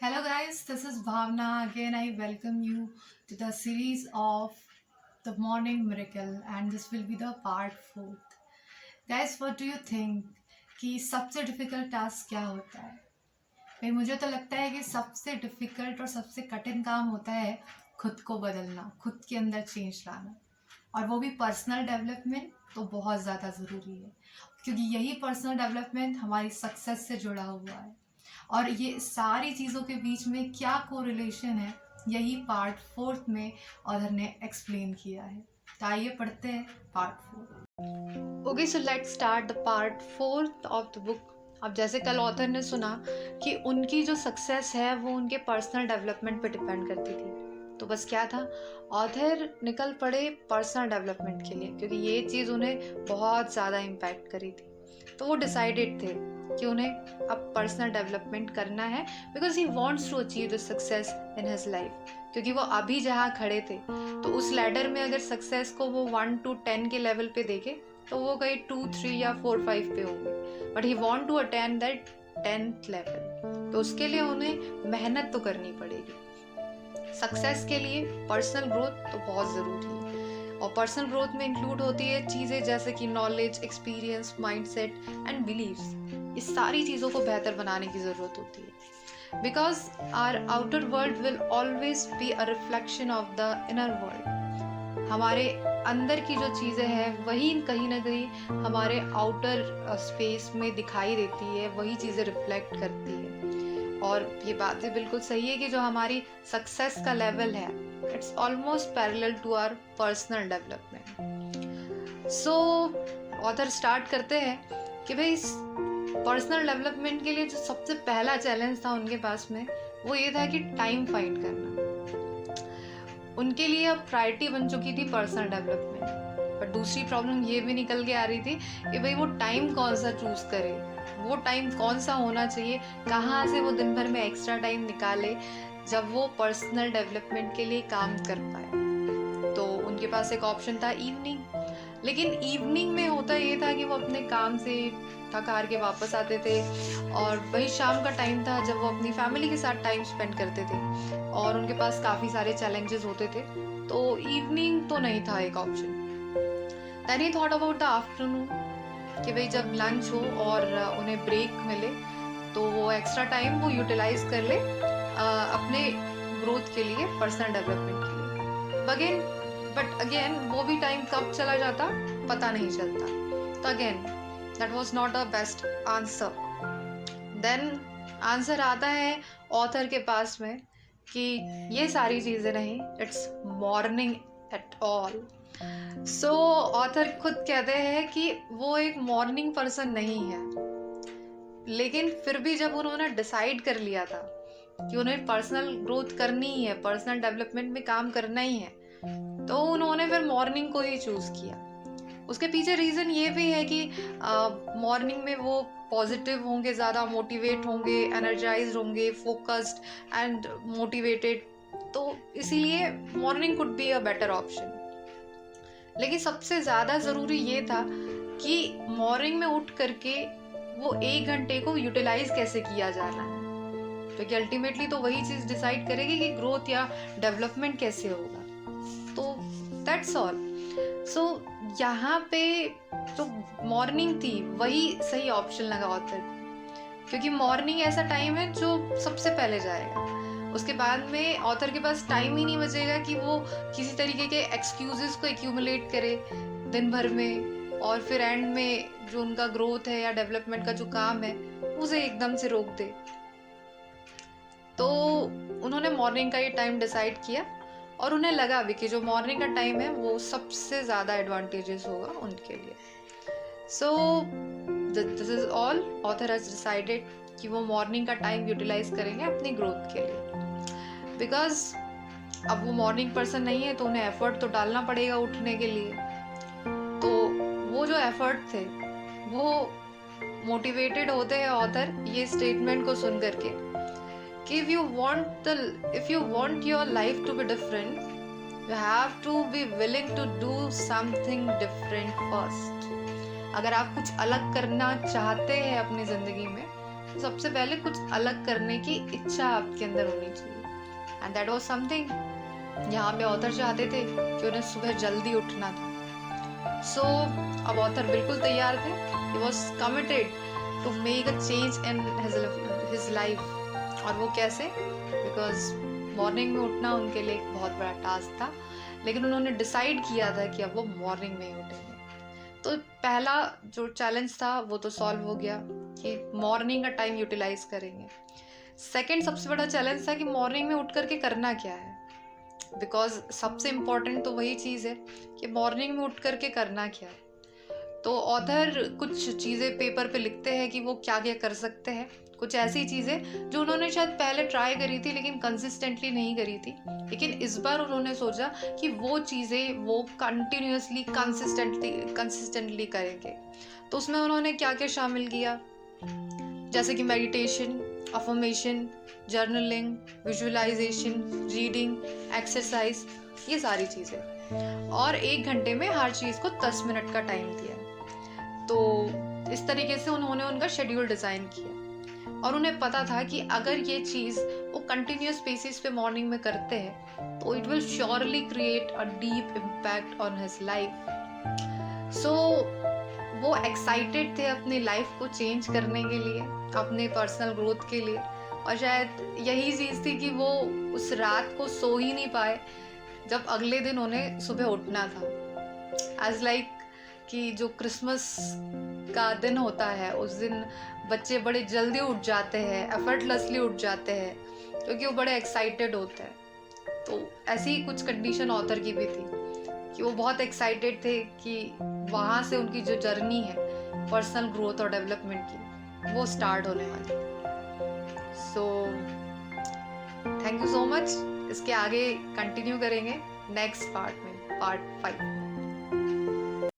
Hello guys, this is Bhavna. Again, I welcome you to the series of the Morning Miracle, and this will be the part 4th. Guys, what do you think कि सबसे difficult task क्या होता है? भाई मुझे तो लगता है कि सबसे डिफिकल्ट और सबसे कठिन काम होता है खुद को बदलना, खुद के अंदर चेंज लाना, और वो भी पर्सनल डेवलपमेंट तो बहुत ज़्यादा ज़रूरी है, क्योंकि यही पर्सनल डेवलपमेंट हमारी सक्सेस से जुड़ा हुआ है। और ये सारी चीज़ों के बीच में क्या कोरिलेशन है, यही पार्ट 4th में ऑथर ने एक्सप्लेन किया है। तो आइए पढ़ते हैं part 4। Okay, so let's start the part 4th of the book. अब जैसे कल ऑथर ने सुना कि उनकी जो सक्सेस है वो उनके पर्सनल डेवलपमेंट पे डिपेंड करती थी, तो बस क्या था, ऑथर निकल पड़े पर्सनल डेवलपमेंट के लिए, क्योंकि ये चीज़ उन्हें बहुत ज़्यादा इम्पैक्ट करी थी। तो वो डिसाइडेड थे कि उन्हें अब पर्सनल डेवलपमेंट करना है, because he wants to achieve the success in his life. क्योंकि वो अभी जहाँ खड़े थे, तो उस लैडर में अगर सक्सेस को वो 1 to 10 के लेवल पे देखे तो वो कहीं 2, 3 या 4, 5 पे होंगे, but he want to attend that 10th level. तो उसके लिए उन्हें मेहनत तो करनी पड़ेगी। सक्सेस के लिए पर्सनल ग्रोथ तो बहुत ज़रूरी है, और पर्सनल ग्रोथ में इंक्लूड होती है चीज़ें जैसे कि knowledge, experience, mindset and beliefs. इस सारी चीज़ों को बेहतर बनाने की ज़रूरत होती है, because our outer world will always be a reflection of the inner world. हमारे अंदर की जो चीज़ें हैं वही कहीं ना कहीं हमारे आउटर स्पेस में दिखाई देती है, वही चीज़ें रिफ्लेक्ट करती है। और ये बात भी बिल्कुल सही है कि जो हमारी सक्सेस का लेवल है, it's almost parallel to our personal development. So author start करते हैं कि भाई पर्सनल डेवलपमेंट के लिए जो सबसे पहला चैलेंज था उनके पास में, वो ये था कि टाइम फाइंड करना। उनके लिए अब प्रायोरिटी बन चुकी थी पर्सनल डेवलपमेंट, पर दूसरी प्रॉब्लम ये भी निकल के आ रही थी कि भाई वो टाइम कौन सा चूज करे, वो टाइम कौन सा होना चाहिए, कहाँ से वो दिन भर में एक्स्ट्रा टाइम निकाले जब वो पर्सनल डेवलपमेंट के लिए काम कर पाए। तो उनके पास एक ऑप्शन था इवनिंग, लेकिन इवनिंग में होता ये था कि वो अपने काम से थक हार के वापस आते थे, और वही शाम का टाइम था जब वो अपनी फैमिली के साथ टाइम स्पेंड करते थे, और उनके पास काफ़ी सारे चैलेंजेस होते थे, तो इवनिंग तो नहीं था एक option. Then he thought about the afternoon, कि भाई जब लंच हो और उन्हें ब्रेक मिले तो वो एक्स्ट्रा टाइम वो यूटिलाइज कर ले अपने ग्रोथ के लिए, पर्सनल डेवलपमेंट के लिए। बट अगेन वो भी टाइम कब चला जाता पता नहीं चलता। तो again that was not a best answer. Then answer आता है ऑथर के पास में कि ये सारी चीज़ें नहीं, it's morning at all. So author खुद कहते हैं कि वो एक मॉर्निंग पर्सन नहीं है, लेकिन फिर भी जब उन्होंने डिसाइड कर लिया था कि उन्हें पर्सनल ग्रोथ करनी ही है, पर्सनल डेवलपमेंट में काम करना ही है, तो उन्होंने फिर मॉर्निंग को ही चूज़ किया। उसके पीछे रीज़न ये भी है कि मॉर्निंग में वो पॉजिटिव होंगे, ज़्यादा मोटिवेट होंगे, एनर्जाइज्ड होंगे, फोकस्ड एंड मोटिवेटेड, तो इसीलिए morning could be a better option. लेकिन सबसे ज़्यादा ज़रूरी ये था कि मॉर्निंग में उठ करके वो 1 घंटे को यूटिलाइज कैसे किया जाना है, क्योंकि अल्टीमेटली तो वही चीज़ डिसाइड करेगी कि ग्रोथ या डेवलपमेंट कैसे होगा। तो दैट्स ऑल। सो यहाँ पे जो मॉर्निंग थी वही सही ऑप्शन लगा ऑथर को, क्योंकि मॉर्निंग ऐसा टाइम है जो सबसे पहले जाएगा। उसके बाद में ऑथर के पास टाइम ही नहीं बचेगा कि वो किसी तरीके के एक्सक्यूजेस को एक्यूमुलेट करे दिन भर में, और फिर एंड में जो उनका ग्रोथ है या डेवलपमेंट का जो काम है उसे एकदम से रोक दे। तो उन्होंने मॉर्निंग का ये टाइम डिसाइड किया, और उन्हें लगा भी कि जो मॉर्निंग का टाइम है वो सबसे ज़्यादा एडवांटेजेस होगा उनके लिए। So this is all. Author has decided कि वो मॉर्निंग का टाइम यूटिलाइज करेंगे अपनी ग्रोथ के लिए, बिकॉज अब वो मॉर्निंग पर्सन नहीं है तो उन्हें एफर्ट तो डालना पड़ेगा उठने के लिए। तो वो जो एफर्ट थे वो मोटिवेटेड होते हैं ऑथर ये स्टेटमेंट को सुन करके कि if you want your life to be different, you have to be willing to do something different first. अगर आप कुछ अलग करना चाहते हैं अपनी ज़िंदगी में, सबसे पहले कुछ अलग करने की इच्छा आपके अंदर होनी चाहिए, एंड दैट वाज समथिंग यहाँ पे ऑथर चाहते थे कि उन्हें सुबह जल्दी उठना था। सो अब ऑथर बिल्कुल तैयार थे, he was committed to make a change in his life. और वो कैसे? बिकॉज मॉर्निंग में उठना उनके लिए एक बहुत बड़ा टास्क था, लेकिन उन्होंने डिसाइड किया था कि अब वो मॉर्निंग में ही उठेंगे। तो पहला जो चैलेंज था वो तो सॉल्व हो गया कि मॉर्निंग का टाइम यूटिलाइज करेंगे। सेकंड सबसे बड़ा चैलेंज था कि मॉर्निंग में उठ करके करना क्या है, बिकॉज सबसे इम्पॉर्टेंट तो वही चीज़ है कि मॉर्निंग में उठ करके करना क्या है। तो ऑथर कुछ चीज़ें पेपर पे लिखते हैं कि वो क्या क्या कर सकते हैं, कुछ ऐसी चीज़ें जो उन्होंने शायद पहले ट्राई करी थी लेकिन कंसिस्टेंटली नहीं करी थी, लेकिन इस बार उन्होंने सोचा कि वो चीज़ें वो कंटिन्यूसली कंसिस्टेंटली करेंगे। तो उसमें उन्होंने क्या क्या शामिल किया, जैसे कि meditation, affirmation, journaling, visualisation, reading, exercise, ये सारी चीज़ें। और 1 घंटे में हर चीज़ को 10 मिनट का टाइम दिया। तो इस तरीके से उन्होंने उनका शेड्यूल डिज़ाइन किया, और उन्हें पता था कि अगर ये चीज़ वो कंटिन्यूस बेसिस पे मॉर्निंग में करते हैं तो it will surely create a deep impact on his life. So वो एक्साइटेड थे अपनी लाइफ को चेंज करने के लिए, अपने पर्सनल ग्रोथ के लिए, और शायद यही चीज़ थी कि वो उस रात को सो ही नहीं पाए जब अगले दिन उन्हें सुबह उठना था। एज लाइक कि जो क्रिसमस का दिन होता है उस दिन बच्चे बड़े जल्दी उठ जाते हैं, एफर्टलेसली उठ जाते हैं, क्योंकि वो बड़े एक्साइटेड होते हैं। तो ऐसी ही कुछ कंडीशन ऑथर की भी थी कि वो बहुत एक्साइटेड थे कि वहाँ से उनकी जो जर्नी है पर्सनल ग्रोथ और डेवलपमेंट की, वो स्टार्ट होने वाली। So thank you so much. इसके आगे कंटिन्यू करेंगे नेक्स्ट पार्ट में, पार्ट 5।